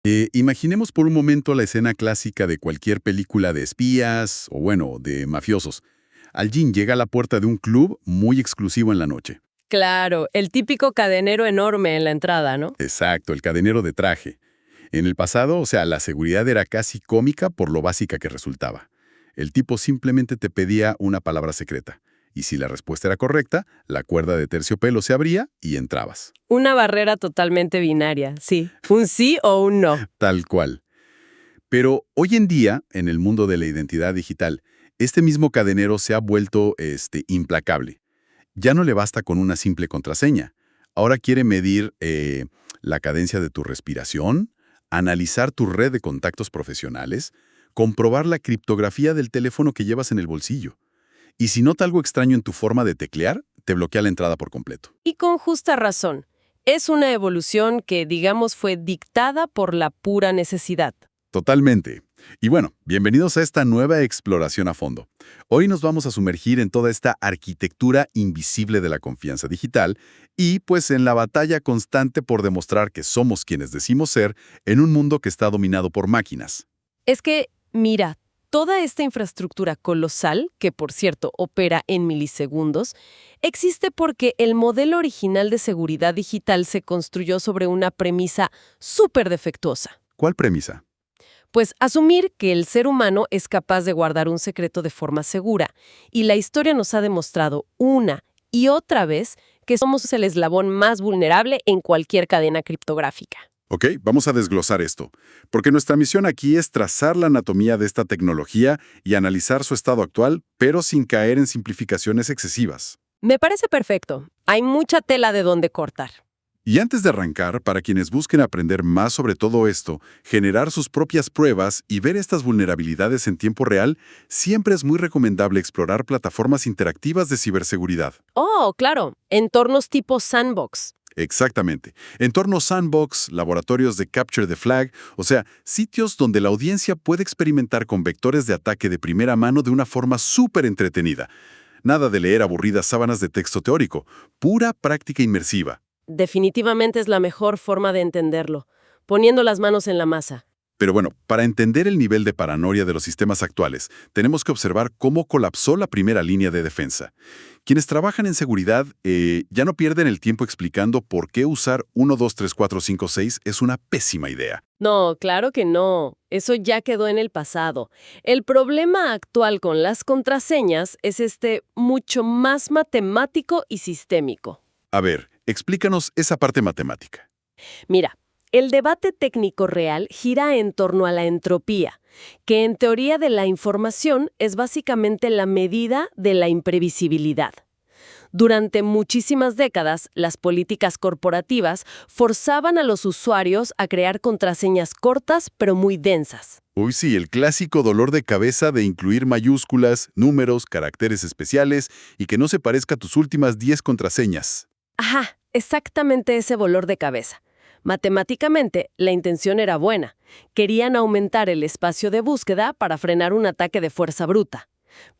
Imaginemos por un momento la escena clásica de cualquier película de espías o, bueno, de mafiosos. Al-Jin llega a la puerta de un club muy exclusivo en la noche. Claro, el típico cadenero enorme en la entrada, ¿no? Exacto, el cadenero de traje. En el pasado, o sea, la seguridad era casi cómica por lo básica que resultaba. El tipo simplemente te pedía una palabra secreta. Y si la respuesta era correcta, la cuerda de terciopelo se abría y entrabas. Una barrera totalmente binaria, sí. Un sí o un no. Tal cual. Pero hoy en día, en el mundo de la identidad digital, este mismo cadenero se ha vuelto implacable. Ya no le basta con una simple contraseña. Ahora quiere medir la cadencia de tu respiración, analizar tu red de contactos profesionales, comprobar la criptografía del teléfono que llevas en el bolsillo. Y si nota algo extraño en tu forma de teclear, te bloquea la entrada por completo. Y con justa razón. Es una evolución que, digamos, fue dictada por la pura necesidad. Totalmente. Y bueno, bienvenidos a esta nueva exploración a fondo. Hoy nos vamos a sumergir en toda esta arquitectura invisible de la confianza digital y pues en la batalla constante por demostrar que somos quienes decimos ser en un mundo que está dominado por máquinas. Es que, mira, toda esta infraestructura colosal, que por cierto opera en milisegundos, existe porque el modelo original de seguridad digital se construyó sobre una premisa súper defectuosa. ¿Cuál premisa? Pues asumir que el ser humano es capaz de guardar un secreto de forma segura, y la historia nos ha demostrado una y otra vez que somos el eslabón más vulnerable en cualquier cadena criptográfica. Ok, vamos a desglosar esto, porque nuestra misión aquí es trazar la anatomía de esta tecnología y analizar su estado actual, pero sin caer en simplificaciones excesivas. Me parece perfecto. Hay mucha tela de donde cortar. Y antes de arrancar, para quienes busquen aprender más sobre todo esto, generar sus propias pruebas y ver estas vulnerabilidades en tiempo real, siempre es muy recomendable explorar plataformas interactivas de ciberseguridad. Oh, claro, entornos tipo sandbox. Exactamente. Entornos sandbox, laboratorios de Capture the Flag, o sea, sitios donde la audiencia puede experimentar con vectores de ataque de primera mano de una forma súper entretenida. Nada de leer aburridas sábanas de texto teórico, pura práctica inmersiva. Definitivamente es la mejor forma de entenderlo, poniendo las manos en la masa. Pero bueno, para entender el nivel de paranoia de los sistemas actuales, tenemos que observar cómo colapsó la primera línea de defensa. Quienes trabajan en seguridad ya no pierden el tiempo explicando por qué usar 1, 2, 3, 4, 5, 6 es una pésima idea. No, claro que no. Eso ya quedó en el pasado. El problema actual con las contraseñas es mucho más matemático y sistémico. A ver, explícanos esa parte matemática. Mira, el debate técnico real gira en torno a la entropía, que en teoría de la información es básicamente la medida de la imprevisibilidad. Durante muchísimas décadas, las políticas corporativas forzaban a los usuarios a crear contraseñas cortas pero muy densas. Uy, sí, el clásico dolor de cabeza de incluir mayúsculas, números, caracteres especiales y que no se parezca a tus últimas 10 contraseñas. Ajá, exactamente ese dolor de cabeza. Matemáticamente, la intención era buena. Querían aumentar el espacio de búsqueda para frenar un ataque de fuerza bruta.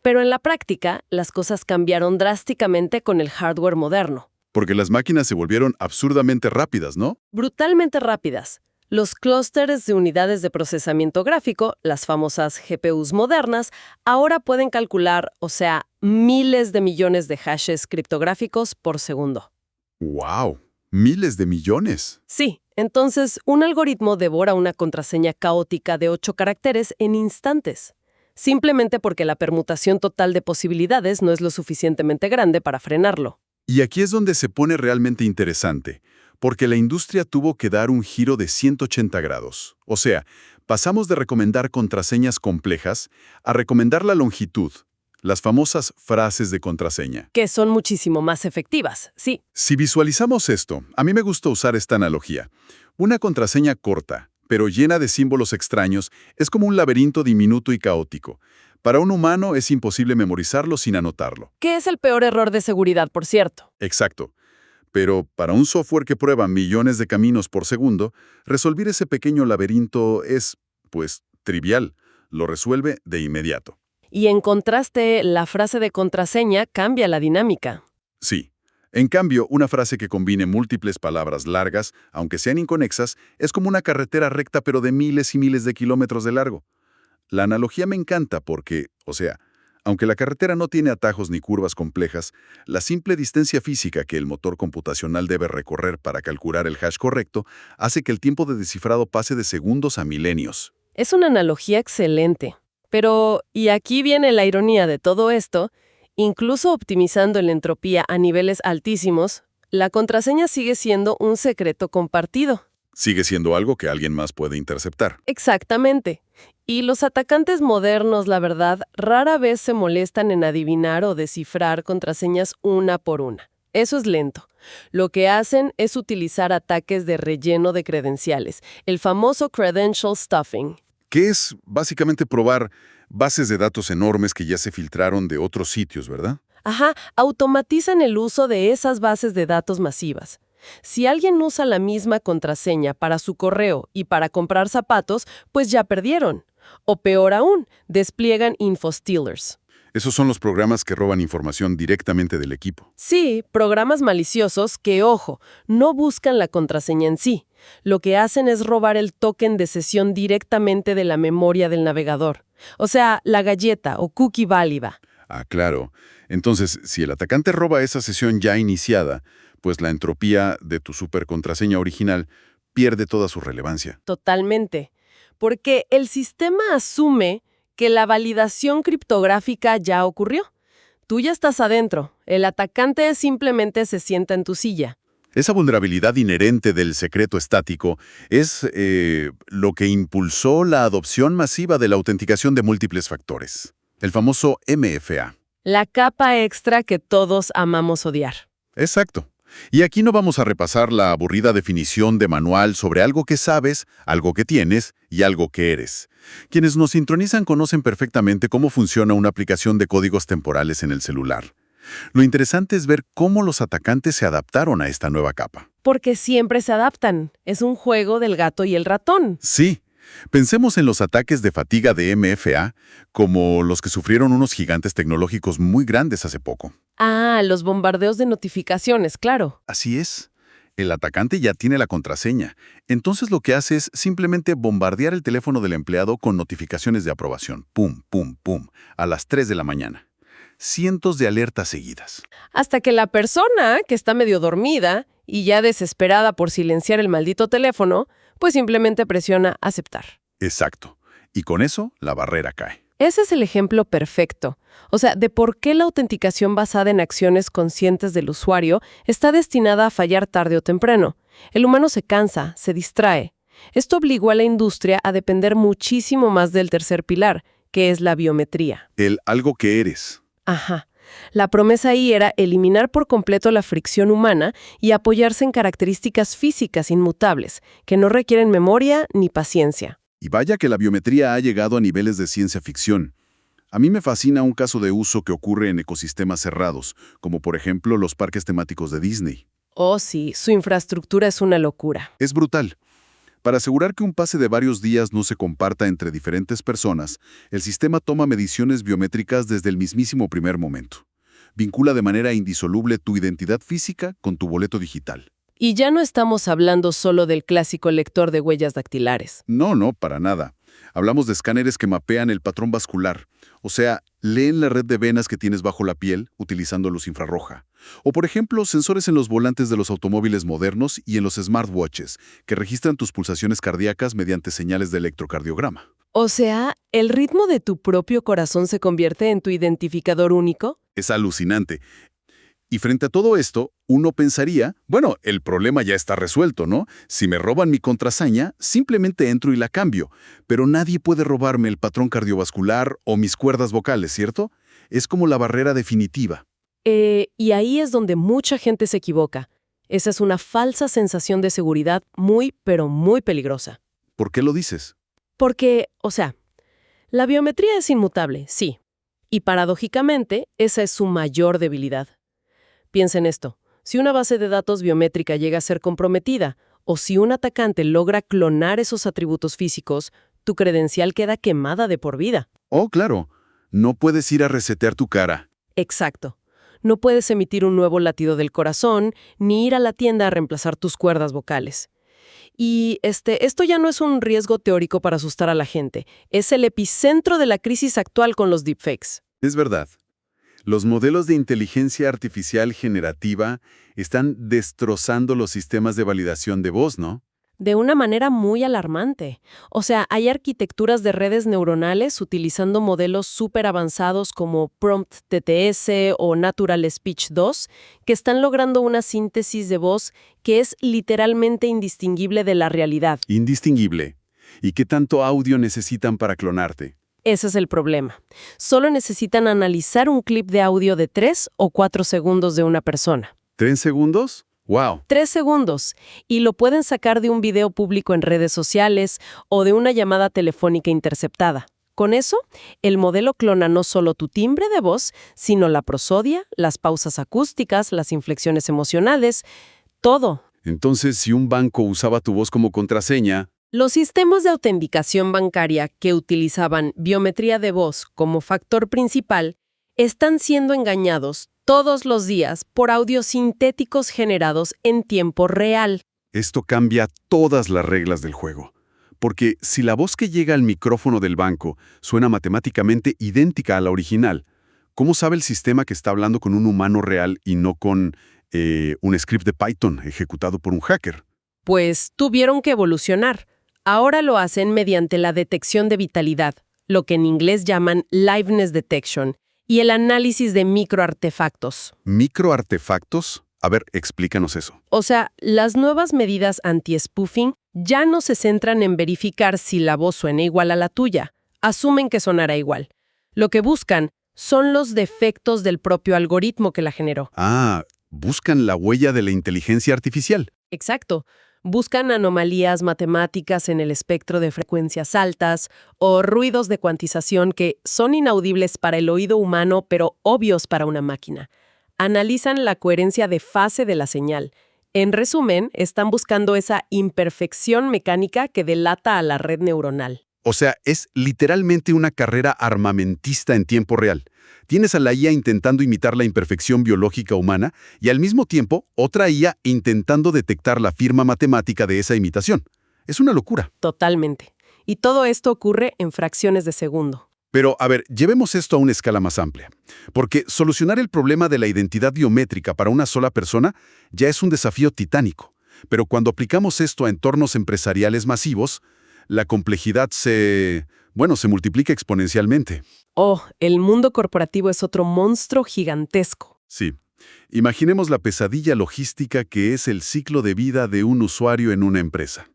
Pero en la práctica, las cosas cambiaron drásticamente con el hardware moderno. Porque las máquinas se volvieron absurdamente rápidas, ¿no? Brutalmente rápidas. Los clústeres de unidades de procesamiento gráfico, las famosas GPUs modernas, ahora pueden calcular, o sea, miles de millones de hashes criptográficos por segundo. ¡Wow! ¡Miles de millones! Sí, entonces un algoritmo devora una contraseña caótica de 8 caracteres en instantes, simplemente porque la permutación total de posibilidades no es lo suficientemente grande para frenarlo. Y aquí es donde se pone realmente interesante, porque la industria tuvo que dar un giro de 180 grados. O sea, pasamos de recomendar contraseñas complejas a recomendar la longitud, las famosas frases de contraseña. Que son muchísimo más efectivas, sí. Si visualizamos esto, a mí me gusta usar esta analogía. Una contraseña corta, pero llena de símbolos extraños, es como un laberinto diminuto y caótico. Para un humano es imposible memorizarlo sin anotarlo. Que es el peor error de seguridad, por cierto. Exacto. Pero para un software que prueba millones de caminos por segundo, resolver ese pequeño laberinto es, pues, trivial. Lo resuelve de inmediato. Y en contraste, la frase de contraseña cambia la dinámica. Sí, En cambio, una frase que combine múltiples palabras largas, aunque sean inconexas, es como una carretera recta pero de miles y miles de kilómetros de largo. La analogía me encanta porque, o sea, aunque la carretera no tiene atajos ni curvas complejas, la simple distancia física que el motor computacional debe recorrer para calcular el hash correcto hace que el tiempo de descifrado pase de segundos a milenios. Es una analogía excelente. Pero, y aquí viene la ironía de todo esto, incluso optimizando la entropía a niveles altísimos, la contraseña sigue siendo un secreto compartido. Sigue siendo algo que alguien más puede interceptar. Exactamente. Y los atacantes modernos, la verdad, rara vez se molestan en adivinar o descifrar contraseñas una por una. Eso es lento. Lo que hacen es utilizar ataques de relleno de credenciales, el famoso credential stuffing. Que es básicamente probar bases de datos enormes que ya se filtraron de otros sitios, ¿verdad? Ajá, automatizan el uso de esas bases de datos masivas. Si alguien usa la misma contraseña para su correo y para comprar zapatos, pues ya perdieron. O peor aún, despliegan infostealers. Esos son los programas que roban información directamente del equipo. Sí, programas maliciosos que, ojo, no buscan la contraseña en sí. Lo que hacen es robar el token de sesión directamente de la memoria del navegador. O sea, la galleta o cookie válida. Ah, claro. Entonces, si el atacante roba esa sesión ya iniciada, pues la entropía de tu supercontraseña original pierde toda su relevancia. Totalmente. Porque el sistema asume que la validación criptográfica ya ocurrió. Tú ya estás adentro. El atacante simplemente se sienta en tu silla. Esa vulnerabilidad inherente del secreto estático es lo que impulsó la adopción masiva de la autenticación de múltiples factores, el famoso MFA. La capa extra que todos amamos odiar. Exacto. Y aquí no vamos a repasar la aburrida definición de manual sobre algo que sabes, algo que tienes y algo que eres. Quienes nos sintonizan conocen perfectamente cómo funciona una aplicación de códigos temporales en el celular. Lo interesante es ver cómo los atacantes se adaptaron a esta nueva capa. Porque siempre se adaptan. Es un juego del gato y el ratón. Sí. Pensemos en los ataques de fatiga de MFA, como los que sufrieron unos gigantes tecnológicos muy grandes hace poco. Ah, los bombardeos de notificaciones, claro. Así es. El atacante ya tiene la contraseña. Entonces lo que hace es simplemente bombardear el teléfono del empleado con notificaciones de aprobación. Pum, pum, pum. A las 3 de la mañana. Cientos de alertas seguidas. Hasta que la persona, que está medio dormida y ya desesperada por silenciar el maldito teléfono, pues simplemente presiona aceptar. Exacto. Y con eso, la barrera cae. Ese es el ejemplo perfecto. O sea, de por qué la autenticación basada en acciones conscientes del usuario está destinada a fallar tarde o temprano. El humano se cansa, se distrae. Esto obligó a la industria a depender muchísimo más del tercer pilar, que es la biometría. El algo que eres. Ajá. La promesa ahí era eliminar por completo la fricción humana y apoyarse en características físicas inmutables, que no requieren memoria ni paciencia. Y vaya que la biometría ha llegado a niveles de ciencia ficción. A mí me fascina un caso de uso que ocurre en ecosistemas cerrados, como por ejemplo los parques temáticos de Disney. Oh sí, su infraestructura es una locura. Es brutal. Para asegurar que un pase de varios días no se comparta entre diferentes personas, el sistema toma mediciones biométricas desde el mismísimo primer momento. Vincula de manera indisoluble tu identidad física con tu boleto digital. Y ya no estamos hablando solo del clásico lector de huellas dactilares. No, para nada. Hablamos de escáneres que mapean el patrón vascular, o sea, leen la red de venas que tienes bajo la piel utilizando luz infrarroja. O por ejemplo, sensores en los volantes de los automóviles modernos y en los smartwatches, que registran tus pulsaciones cardíacas mediante señales de electrocardiograma. O sea, ¿el ritmo de tu propio corazón se convierte en tu identificador único? Es alucinante. Y frente a todo esto, uno pensaría, bueno, el problema ya está resuelto, ¿no? Si me roban mi contraseña, simplemente entro y la cambio. Pero nadie puede robarme el patrón cardiovascular o mis cuerdas vocales, ¿cierto? Es como la barrera definitiva. Y ahí es donde mucha gente se equivoca. Esa es una falsa sensación de seguridad muy, pero muy peligrosa. ¿Por qué lo dices? Porque, o sea, la biometría es inmutable, sí. Y paradójicamente, esa es su mayor debilidad. Piensa en esto. Si una base de datos biométrica llega a ser comprometida, o si un atacante logra clonar esos atributos físicos, tu credencial queda quemada de por vida. Oh, claro. No puedes ir a resetear tu cara. Exacto. No puedes emitir un nuevo latido del corazón, ni ir a la tienda a reemplazar tus cuerdas vocales. Y esto ya no es un riesgo teórico para asustar a la gente. Es el epicentro de la crisis actual con los deepfakes. Es verdad. Los modelos de inteligencia artificial generativa están destrozando los sistemas de validación de voz, ¿no? De una manera muy alarmante. O sea, hay arquitecturas de redes neuronales utilizando modelos súper avanzados como Prompt TTS o Natural Speech 2 que están logrando una síntesis de voz que es literalmente indistinguible de la realidad. Indistinguible. ¿Y qué tanto audio necesitan para clonarte? Ese es el problema. Solo necesitan analizar un clip de audio de 3 o 4 segundos de una persona. ¿3 segundos? ¡Wow! 3 segundos. Y lo pueden sacar de un video público en redes sociales o de una llamada telefónica interceptada. Con eso, el modelo clona no solo tu timbre de voz, sino la prosodia, las pausas acústicas, las inflexiones emocionales, todo. Entonces, si un banco usaba tu voz como contraseña, Los sistemas de autenticación bancaria que utilizaban biometría de voz como factor principal están siendo engañados todos los días por audios sintéticos generados en tiempo real. esto cambia todas las reglas del juego. Porque si la voz que llega al micrófono del banco suena matemáticamente idéntica a la original, ¿cómo sabe el sistema que está hablando con un humano real y no con un script de Python ejecutado por un hacker? Pues tuvieron que evolucionar. Ahora lo hacen mediante la detección de vitalidad, lo que en inglés llaman liveness detection, y el análisis de microartefactos. ¿Microartefactos? A ver, explícanos eso. O sea, las nuevas medidas anti-spoofing ya no se centran en verificar si la voz suena igual a la tuya. Asumen que sonará igual. Lo que buscan son los defectos del propio algoritmo que la generó. Ah, buscan la huella de la inteligencia artificial. Exacto. Buscan anomalías matemáticas en el espectro de frecuencias altas o ruidos de cuantización que son inaudibles para el oído humano pero obvios para una máquina. Analizan la coherencia de fase de la señal. En resumen, están buscando esa imperfección mecánica que delata a la red neuronal. O sea, es literalmente una carrera armamentista en tiempo real. Tienes a la IA intentando imitar la imperfección biológica humana y al mismo tiempo otra IA intentando detectar la firma matemática de esa imitación. Es una locura. Totalmente. Y todo esto ocurre en fracciones de segundo. Pero, a ver, llevemos esto a una escala más amplia. Porque solucionar el problema de la identidad biométrica para una sola persona ya es un desafío titánico. Pero cuando aplicamos esto a entornos empresariales masivos, la complejidad se multiplica exponencialmente. Oh, el mundo corporativo es otro monstruo gigantesco. Sí. Imaginemos la pesadilla logística que es el ciclo de vida de un usuario en una empresa.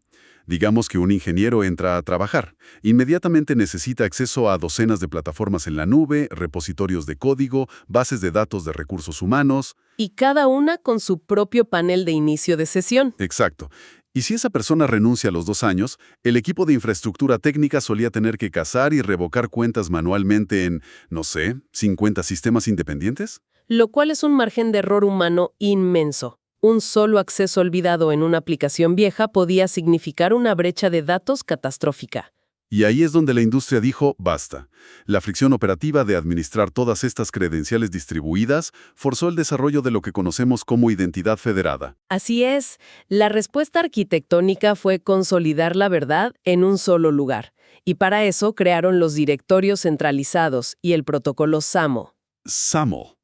Digamos que un ingeniero entra a trabajar. Inmediatamente necesita acceso a docenas de plataformas en la nube, repositorios de código, bases de datos de recursos humanos. Y cada una con su propio panel de inicio de sesión. Exacto. Y si esa persona renuncia a los 2 años, el equipo de infraestructura técnica solía tener que cazar y revocar cuentas manualmente en, 50 sistemas independientes. Lo cual es un margen de error humano inmenso. Un solo acceso olvidado en una aplicación vieja podía significar una brecha de datos catastrófica. Y ahí es donde la industria dijo, basta. La fricción operativa de administrar todas estas credenciales distribuidas forzó el desarrollo de lo que conocemos como identidad federada. Así es, la respuesta arquitectónica fue consolidar la verdad en un solo lugar. Y para eso crearon los directorios centralizados y el protocolo SAML. SAML,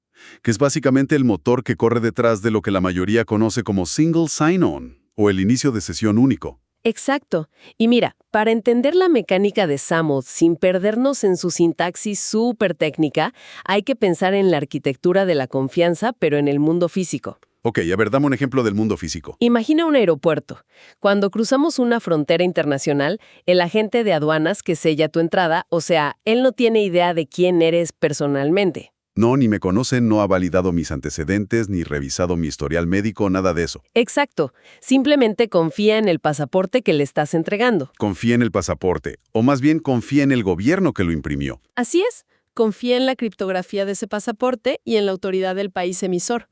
que es básicamente el motor que corre detrás de lo que la mayoría conoce como Single Sign-On, o el inicio de sesión único. Exacto. Y mira, para entender la mecánica de SAML sin perdernos en su sintaxis súper técnica, hay que pensar en la arquitectura de la confianza, pero en el mundo físico. Ok, a ver, dame un ejemplo del mundo físico. Imagina un aeropuerto. Cuando cruzamos una frontera internacional, el agente de aduanas que sella tu entrada, o sea, él no tiene idea de quién eres personalmente. No, ni me conoce, no ha validado mis antecedentes, ni revisado mi historial médico, nada de eso. Exacto. Simplemente confía en el pasaporte que le estás entregando. Confía en el pasaporte, o más bien confía en el gobierno que lo imprimió. Así es. Confía en la criptografía de ese pasaporte y en la autoridad del país emisor.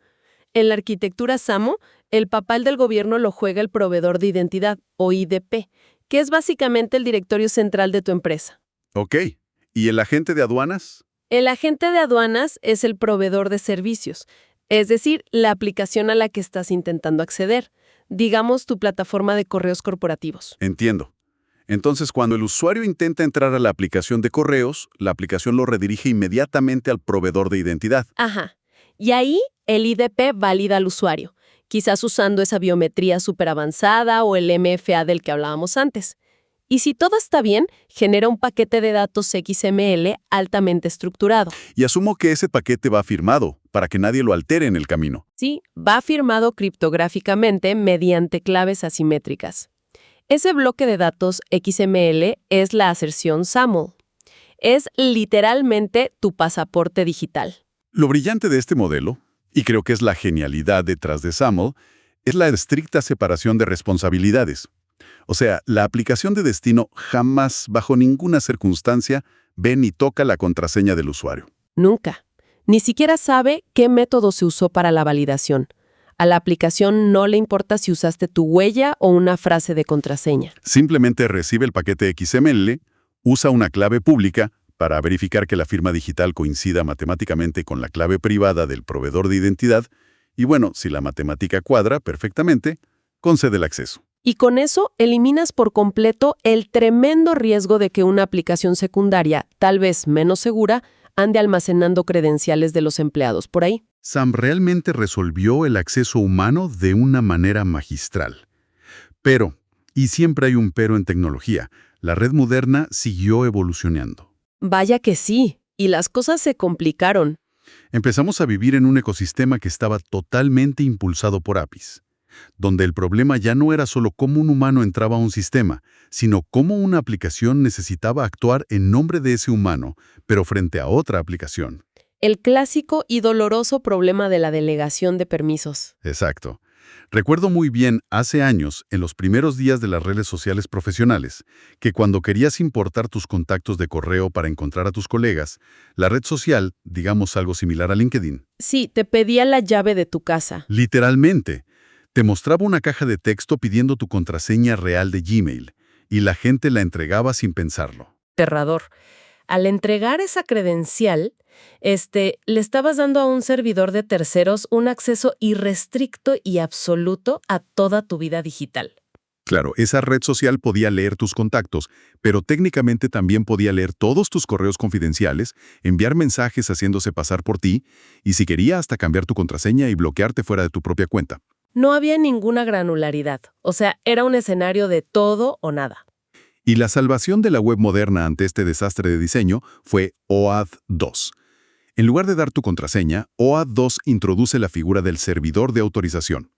En la arquitectura SAML, el papel del gobierno lo juega el proveedor de identidad, o IDP, que es básicamente el directorio central de tu empresa. Ok, ¿y el agente de aduanas? El agente de aduanas es el proveedor de servicios, es decir, la aplicación a la que estás intentando acceder, digamos tu plataforma de correos corporativos. Entiendo. Entonces, cuando el usuario intenta entrar a la aplicación de correos, la aplicación lo redirige inmediatamente al proveedor de identidad. Ajá. Y ahí el IDP valida al usuario, quizás usando esa biometría súper avanzada o el MFA del que hablábamos antes. Y si todo está bien, genera un paquete de datos XML altamente estructurado. Y asumo que ese paquete va firmado, para que nadie lo altere en el camino. Sí, va firmado criptográficamente mediante claves asimétricas. Ese bloque de datos XML es la aserción SAML. Es literalmente tu pasaporte digital. Lo brillante de este modelo, y creo que es la genialidad detrás de SAML, es la estricta separación de responsabilidades. O sea, la aplicación de destino jamás, bajo ninguna circunstancia, ve ni toca la contraseña del usuario. Nunca. Ni siquiera sabe qué método se usó para la validación. A la aplicación no le importa si usaste tu huella o una frase de contraseña. Simplemente recibe el paquete XML, usa una clave pública para verificar que la firma digital coincida matemáticamente con la clave privada del proveedor de identidad, y bueno, si la matemática cuadra perfectamente, concede el acceso. Y con eso eliminas por completo el tremendo riesgo de que una aplicación secundaria, tal vez menos segura, ande almacenando credenciales de los empleados por ahí. Sam realmente resolvió el acceso humano de una manera magistral. Pero, y siempre hay un pero en tecnología, la red moderna siguió evolucionando. Vaya que sí, y las cosas se complicaron. Empezamos a vivir en un ecosistema que estaba totalmente impulsado por APIs, donde el problema ya no era solo cómo un humano entraba a un sistema, sino cómo una aplicación necesitaba actuar en nombre de ese humano, pero frente a otra aplicación. El clásico y doloroso problema de la delegación de permisos. Exacto. Recuerdo muy bien hace años, en los primeros días de las redes sociales profesionales, que cuando querías importar tus contactos de correo para encontrar a tus colegas, la red social, digamos algo similar a LinkedIn, Sí, te pedía la llave de tu casa. literalmente, te mostraba una caja de texto pidiendo tu contraseña real de Gmail, y la gente la entregaba sin pensarlo. Aterrador. Al entregar esa credencial, le estabas dando a un servidor de terceros un acceso irrestricto y absoluto a toda tu vida digital. Claro, esa red social podía leer tus contactos, pero técnicamente también podía leer todos tus correos confidenciales, enviar mensajes haciéndose pasar por ti, y si quería hasta cambiar tu contraseña y bloquearte fuera de tu propia cuenta. No había ninguna granularidad, o sea, era un escenario de todo o nada. Y la salvación de la web moderna ante este desastre de diseño fue OAuth 2. En lugar de dar tu contraseña, OAuth 2 introduce la figura del servidor de autorización.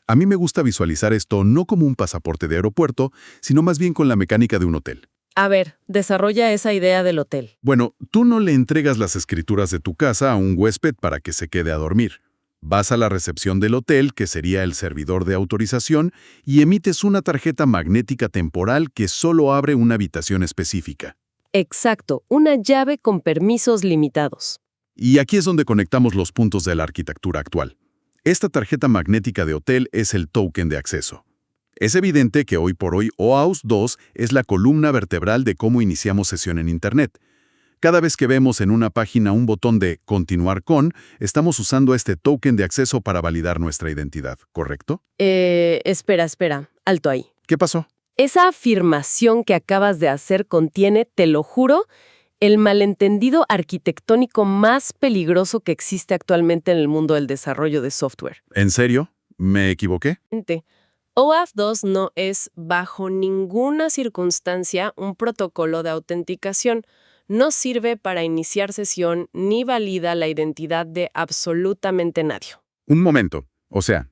A mí me gusta visualizar esto no como un pasaporte de aeropuerto, sino más bien con la mecánica de un hotel. A ver, desarrolla esa idea del hotel. Bueno, tú no le entregas las escrituras de tu casa a un huésped para que se quede a dormir. Vas a la recepción del hotel, que sería el servidor de autorización, y emites una tarjeta magnética temporal que solo abre una habitación específica. Exacto, una llave con permisos limitados. Y aquí es donde conectamos los puntos de la arquitectura actual. Esta tarjeta magnética de hotel es el token de acceso. Es evidente que hoy por hoy OAuth 2 es la columna vertebral de cómo iniciamos sesión en Internet. Cada vez que vemos en una página un botón de «Continuar con», estamos usando este token de acceso para validar nuestra identidad, ¿correcto? Espera, alto ahí. ¿Qué pasó? Esa afirmación que acabas de hacer contiene, te lo juro, el malentendido arquitectónico más peligroso que existe actualmente en el mundo del desarrollo de software. ¿En serio? ¿Me equivoqué? OAuth 2 no es, bajo ninguna circunstancia, un protocolo de autenticación. No sirve para iniciar sesión ni valida la identidad de absolutamente nadie. Un momento. O sea,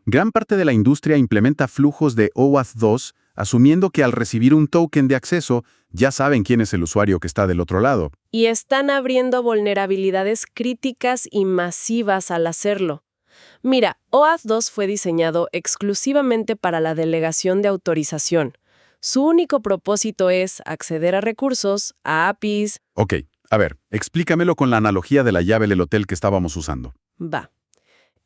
gran parte de la industria implementa flujos de OAuth 2 asumiendo que al recibir un token de acceso ya saben quién es el usuario que está del otro lado. Y están abriendo vulnerabilidades críticas y masivas al hacerlo. Mira, OAuth 2 fue diseñado exclusivamente para la delegación de autorización. Su único propósito es acceder a recursos, a APIs. Ok, a ver, explícamelo con la analogía de la llave del hotel que estábamos usando. Va.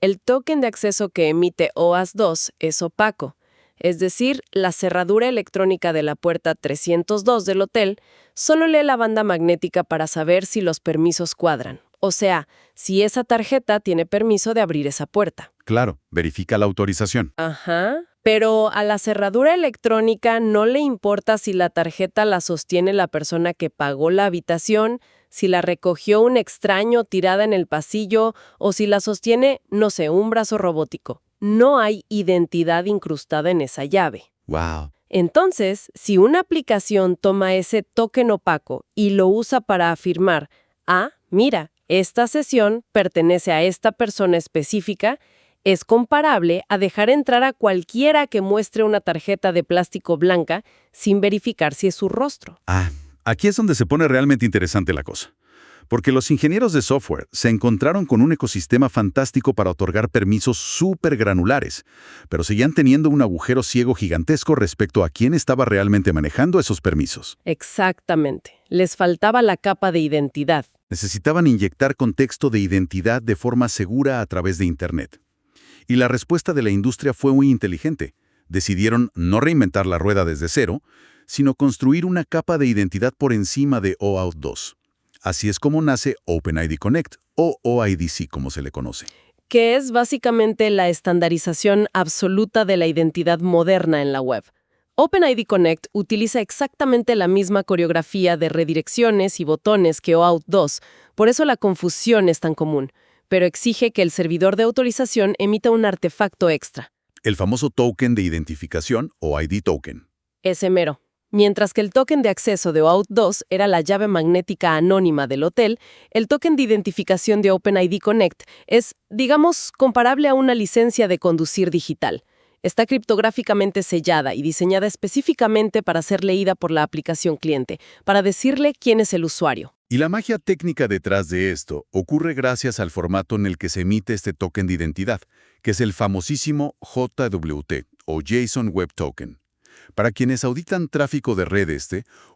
El token de acceso que emite OAuth 2 es opaco. Es decir, la cerradura electrónica de la puerta 302 del hotel solo lee la banda magnética para saber si los permisos cuadran. O sea, si esa tarjeta tiene permiso de abrir esa puerta. Claro, verifica la autorización. Ajá. Pero a la cerradura electrónica no le importa si la tarjeta la sostiene la persona que pagó la habitación, si la recogió un extraño tirada en el pasillo o si la sostiene, no sé, un brazo robótico. No hay identidad incrustada en esa llave. Wow. Entonces, si una aplicación toma ese token opaco y lo usa para afirmar, mira, esta sesión pertenece a esta persona específica, es comparable a dejar entrar a cualquiera que muestre una tarjeta de plástico blanca sin verificar si es su rostro. Aquí es donde se pone realmente interesante la cosa. Porque los ingenieros de software se encontraron con un ecosistema fantástico para otorgar permisos súper granulares, pero seguían teniendo un agujero ciego gigantesco respecto a quién estaba realmente manejando esos permisos. Exactamente. Les faltaba la capa de identidad. Necesitaban inyectar contexto de identidad de forma segura a través de Internet. Y la respuesta de la industria fue muy inteligente. Decidieron no reinventar la rueda desde cero, sino construir una capa de identidad por encima de OAuth 2. Así es como nace OpenID Connect, o OIDC como se le conoce. Que es básicamente la estandarización absoluta de la identidad moderna en la web. OpenID Connect utiliza exactamente la misma coreografía de redirecciones y botones que OAuth 2, por eso la confusión es tan común, pero exige que el servidor de autorización emita un artefacto extra. El famoso token de identificación o ID token. Ese mero. Mientras que el token de acceso de OAuth 2 era la llave magnética anónima del hotel, el token de identificación de OpenID Connect es, digamos, comparable a una licencia de conducir digital. Está criptográficamente sellada y diseñada específicamente para ser leída por la aplicación cliente, para decirle quién es el usuario. Y la magia técnica detrás de esto ocurre gracias al formato en el que se emite este token de identidad, que es el famosísimo JWT o JSON Web Token. Para quienes auditan tráfico de red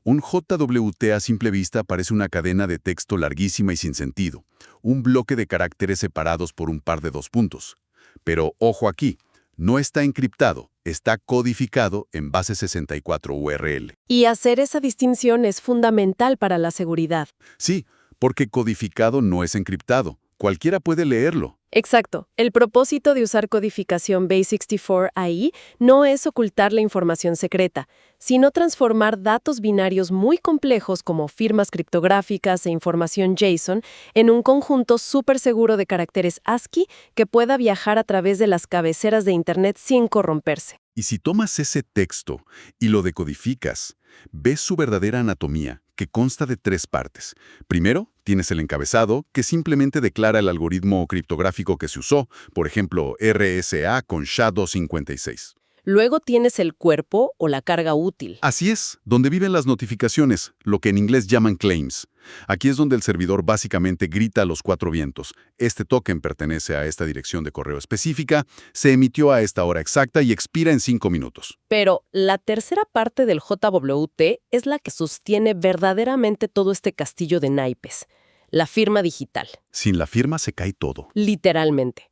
un JWT a simple vista parece una cadena de texto larguísima y sin sentido, un bloque de caracteres separados por un par de dos puntos. Pero ojo aquí, no está encriptado, está codificado en base 64 URL. Y hacer esa distinción es fundamental para la seguridad. Sí, porque codificado no es encriptado. Cualquiera puede leerlo. Exacto. El propósito de usar codificación Base64 ahí no es ocultar la información secreta, sino transformar datos binarios muy complejos como firmas criptográficas e información JSON en un conjunto súper seguro de caracteres ASCII que pueda viajar a través de las cabeceras de Internet sin corromperse. Y si tomas ese texto y lo decodificas, ves su verdadera anatomía, que consta de tres partes. Primero, tienes el encabezado, que simplemente declara el algoritmo criptográfico que se usó, por ejemplo, RSA con SHA-256. Luego tienes el cuerpo o la carga útil. Así es, donde viven las notificaciones, lo que en inglés llaman claims. Aquí es donde el servidor básicamente grita a los cuatro vientos. Este token pertenece a esta dirección de correo específica, se emitió a esta hora exacta y expira en 5 minutos. Pero la tercera parte del JWT es la que sostiene verdaderamente todo este castillo de naipes, la firma digital. Sin la firma se cae todo. Literalmente.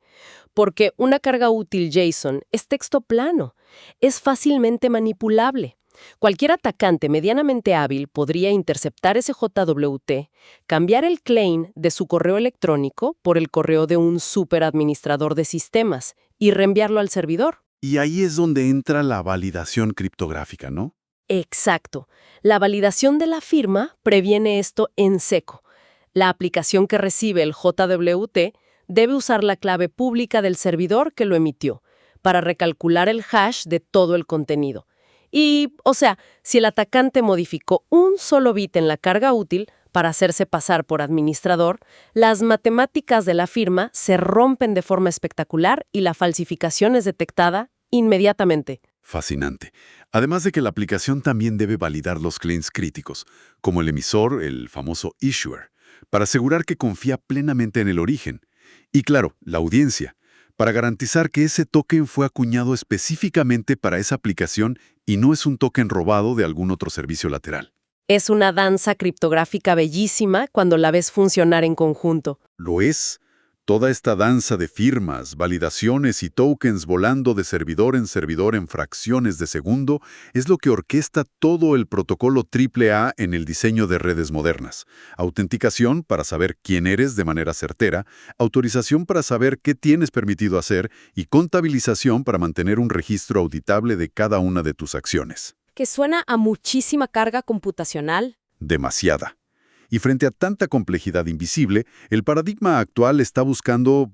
Porque una carga útil JSON es texto plano, es fácilmente manipulable. Cualquier atacante medianamente hábil podría interceptar ese JWT, cambiar el claim de su correo electrónico por el correo de un superadministrador de sistemas y reenviarlo al servidor. Y ahí es donde entra la validación criptográfica, ¿no? Exacto. La validación de la firma previene esto en seco. La aplicación que recibe el JWT debe usar la clave pública del servidor que lo emitió para recalcular el hash de todo el contenido. Y, o sea, si el atacante modificó un solo bit en la carga útil para hacerse pasar por administrador, las matemáticas de la firma se rompen de forma espectacular y la falsificación es detectada inmediatamente. Fascinante. Además de que la aplicación también debe validar los claims críticos, como el emisor, el famoso issuer, para asegurar que confía plenamente en el origen. Y claro, la audiencia, para garantizar que ese token fue acuñado específicamente para esa aplicación y no es un token robado de algún otro servicio lateral. Es una danza criptográfica bellísima cuando la ves funcionar en conjunto. Lo es, Toda esta danza de firmas, validaciones y tokens volando de servidor en fracciones de segundo es lo que orquesta todo el protocolo AAA en el diseño de redes modernas. Autenticación para saber quién eres de manera certera, autorización para saber qué tienes permitido hacer y contabilización para mantener un registro auditable de cada una de tus acciones. Que suena a muchísima carga computacional. Demasiada. Y frente a tanta complejidad invisible, el paradigma actual está buscando,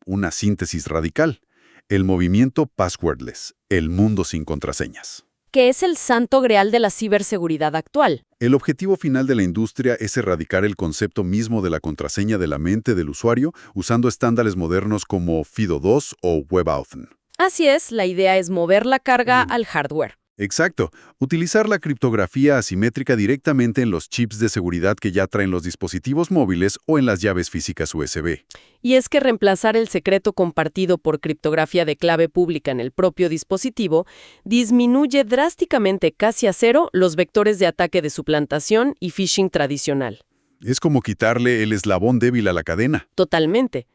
una síntesis radical. El movimiento passwordless, el mundo sin contraseñas. Que es el santo grial de la ciberseguridad actual. El objetivo final de la industria es erradicar el concepto mismo de la contraseña de la mente del usuario usando estándares modernos como FIDO2 o WebAuthn. Así es, la idea es mover la carga al hardware. Exacto. Utilizar la criptografía asimétrica directamente en los chips de seguridad que ya traen los dispositivos móviles o en las llaves físicas USB. Y es que reemplazar el secreto compartido por criptografía de clave pública en el propio dispositivo disminuye drásticamente casi a cero los vectores de ataque de suplantación y phishing tradicional. Es como quitarle el eslabón débil a la cadena. Totalmente.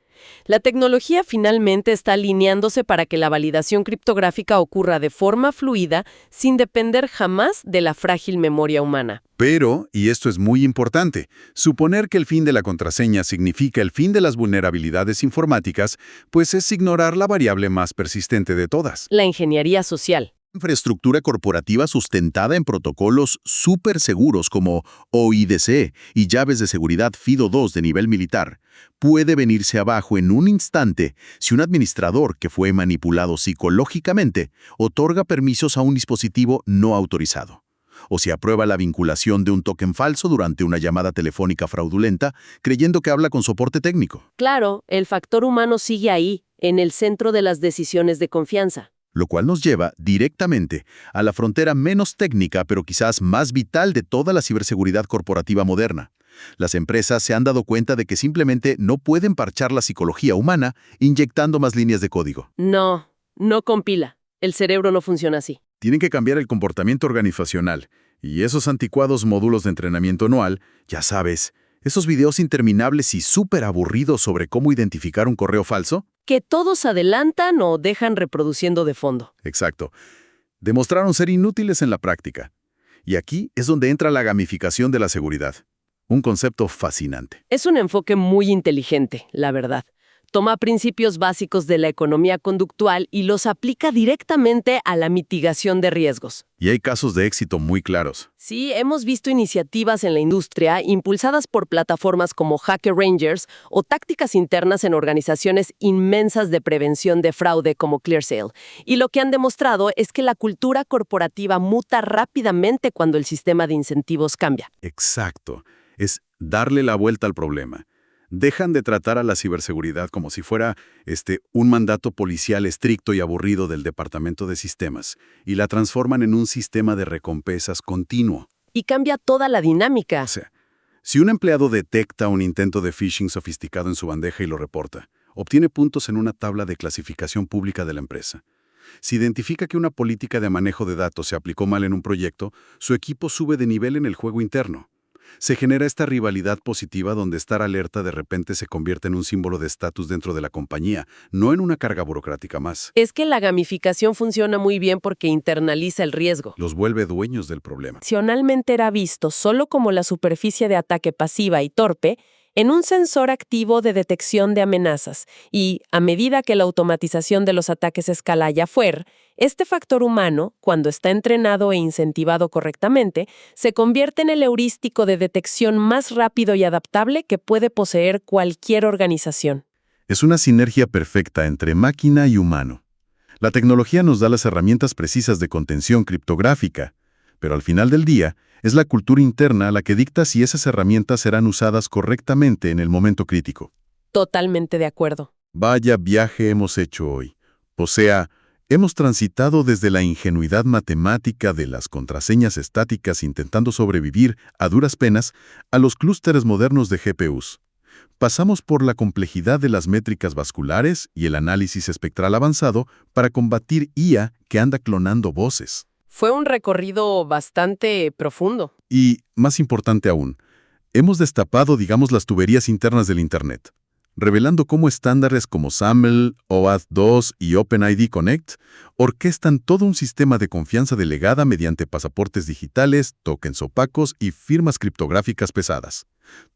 La tecnología finalmente está alineándose para que la validación criptográfica ocurra de forma fluida sin depender jamás de la frágil memoria humana. Pero, y esto es muy importante, suponer que el fin de la contraseña significa el fin de las vulnerabilidades informáticas, pues es ignorar la variable más persistente de todas. La ingeniería social. Infraestructura corporativa sustentada en protocolos súper seguros como OIDC y llaves de seguridad FIDO2 de nivel militar puede venirse abajo en un instante si un administrador que fue manipulado psicológicamente otorga permisos a un dispositivo no autorizado, o si aprueba la vinculación de un token falso durante una llamada telefónica fraudulenta creyendo que habla con soporte técnico. Claro, el factor humano sigue ahí, en el centro de las decisiones de confianza. Lo cual nos lleva directamente a la frontera menos técnica, pero quizás más vital de toda la ciberseguridad corporativa moderna. Las empresas se han dado cuenta de que simplemente no pueden parchar la psicología humana inyectando más líneas de código. No compila. El cerebro no funciona así. Tienen que cambiar el comportamiento organizacional. Y esos anticuados módulos de entrenamiento anual, ya sabes, esos videos interminables y súper aburridos sobre cómo identificar un correo falso. Que todos adelantan o dejan reproduciendo de fondo. Exacto. Demostraron ser inútiles en la práctica. Y aquí es donde entra la gamificación de la seguridad. Un concepto fascinante. Es un enfoque muy inteligente, la verdad. Toma principios básicos de la economía conductual y los aplica directamente a la mitigación de riesgos. Y hay casos de éxito muy claros. Sí, hemos visto iniciativas en la industria impulsadas por plataformas como Hacker Rangers o tácticas internas en organizaciones inmensas de prevención de fraude como ClearSale. Y lo que han demostrado es que la cultura corporativa muta rápidamente cuando el sistema de incentivos cambia. Exacto. Es darle la vuelta al problema. Dejan de tratar a la ciberseguridad como si fuera un mandato policial estricto y aburrido del Departamento de Sistemas y la transforman en un sistema de recompensas continuo. Y cambia toda la dinámica. O sea, si un empleado detecta un intento de phishing sofisticado en su bandeja y lo reporta, obtiene puntos en una tabla de clasificación pública de la empresa. Si identifica que una política de manejo de datos se aplicó mal en un proyecto, su equipo sube de nivel en el juego interno. Se genera esta rivalidad positiva donde estar alerta de repente se convierte en un símbolo de estatus dentro de la compañía, no en una carga burocrática más. Es que la gamificación funciona muy bien porque internaliza el riesgo. Los vuelve dueños del problema. Tradicionalmente era visto solo como la superficie de ataque pasiva y torpe en un sensor activo de detección de amenazas y, a medida que la automatización de los ataques escala allá afuera, este factor humano, cuando está entrenado e incentivado correctamente, se convierte en el heurístico de detección más rápido y adaptable que puede poseer cualquier organización. Es una sinergia perfecta entre máquina y humano. La tecnología nos da las herramientas precisas de contención criptográfica, pero al final del día, es la cultura interna la que dicta si esas herramientas serán usadas correctamente en el momento crítico. Totalmente de acuerdo. Vaya viaje hemos hecho hoy. O sea, hemos transitado desde la ingenuidad matemática de las contraseñas estáticas intentando sobrevivir a duras penas a los clústeres modernos de GPUs. Pasamos por la complejidad de las métricas vasculares y el análisis espectral avanzado para combatir IA que anda clonando voces. Fue un recorrido bastante profundo. Y, más importante aún, hemos destapado, digamos, las tuberías internas del Internet. revelando cómo estándares como SAML, OAuth 2 y OpenID Connect orquestan todo un sistema de confianza delegada mediante pasaportes digitales, tokens opacos y firmas criptográficas pesadas.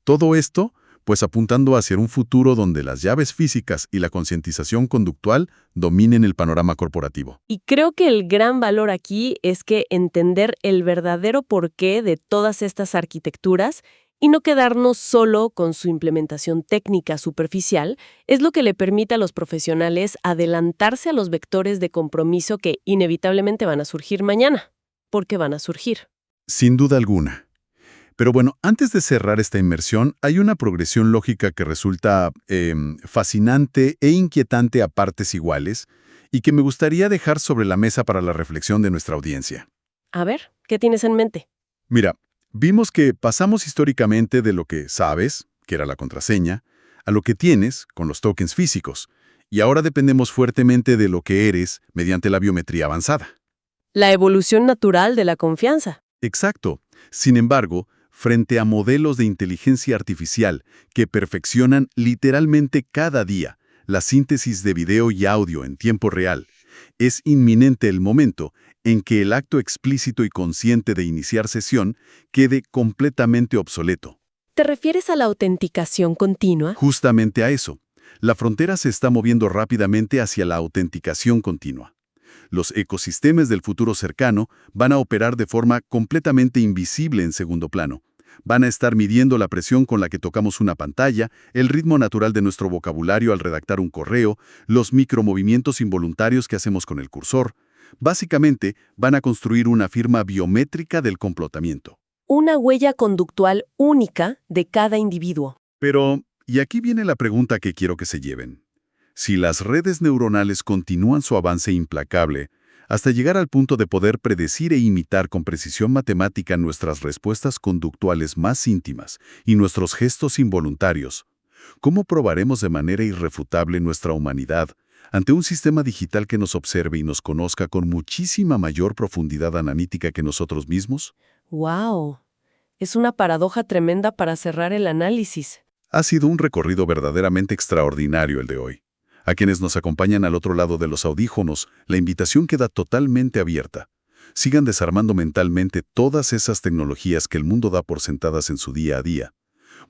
Todo esto, pues apuntando hacia un futuro donde las llaves físicas y la concientización conductual dominen el panorama corporativo. Y creo que el gran valor aquí es que entender el verdadero porqué de todas estas arquitecturas y no quedarnos solo con su implementación técnica superficial es lo que le permite a los profesionales adelantarse a los vectores de compromiso que inevitablemente van a surgir mañana, porque van a surgir. Sin duda alguna. Pero bueno, antes de cerrar esta inmersión, hay una progresión lógica que resulta fascinante e inquietante a partes iguales y que me gustaría dejar sobre la mesa para la reflexión de nuestra audiencia. A ver, ¿qué tienes en mente? Mira, vimos que pasamos históricamente de lo que sabes, que era la contraseña, a lo que tienes con los tokens físicos, y ahora dependemos fuertemente de lo que eres mediante la biometría avanzada. La evolución natural de la confianza. Exacto. Sin embargo, frente a modelos de inteligencia artificial que perfeccionan literalmente cada día la síntesis de video y audio en tiempo real, es inminente el momento en que el acto explícito y consciente de iniciar sesión quede completamente obsoleto. ¿Te refieres a la autenticación continua? Justamente a eso. La frontera se está moviendo rápidamente hacia la autenticación continua. Los ecosistemas del futuro cercano van a operar de forma completamente invisible en segundo plano. Van a estar midiendo la presión con la que tocamos una pantalla, el ritmo natural de nuestro vocabulario al redactar un correo, los micromovimientos involuntarios que hacemos con el cursor. Básicamente, van a construir una firma biométrica del comportamiento. Una huella conductual única de cada individuo. Pero, y aquí viene la pregunta que quiero que se lleven. Si las redes neuronales continúan su avance implacable, hasta llegar al punto de poder predecir e imitar con precisión matemática nuestras respuestas conductuales más íntimas y nuestros gestos involuntarios, ¿cómo probaremos de manera irrefutable nuestra humanidad ante un sistema digital que nos observe y nos conozca con muchísima mayor profundidad analítica que nosotros mismos? ¡Wow! Es una paradoja tremenda para cerrar el análisis. Ha sido un recorrido verdaderamente extraordinario el de hoy. A quienes nos acompañan al otro lado de los audífonos, la invitación queda totalmente abierta. Sigan desarmando mentalmente todas esas tecnologías que el mundo da por sentadas en su día a día.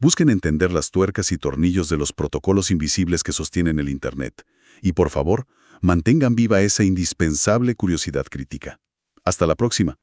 Busquen entender las tuercas y tornillos de los protocolos invisibles que sostienen el Internet. Y por favor, mantengan viva esa indispensable curiosidad crítica. Hasta la próxima.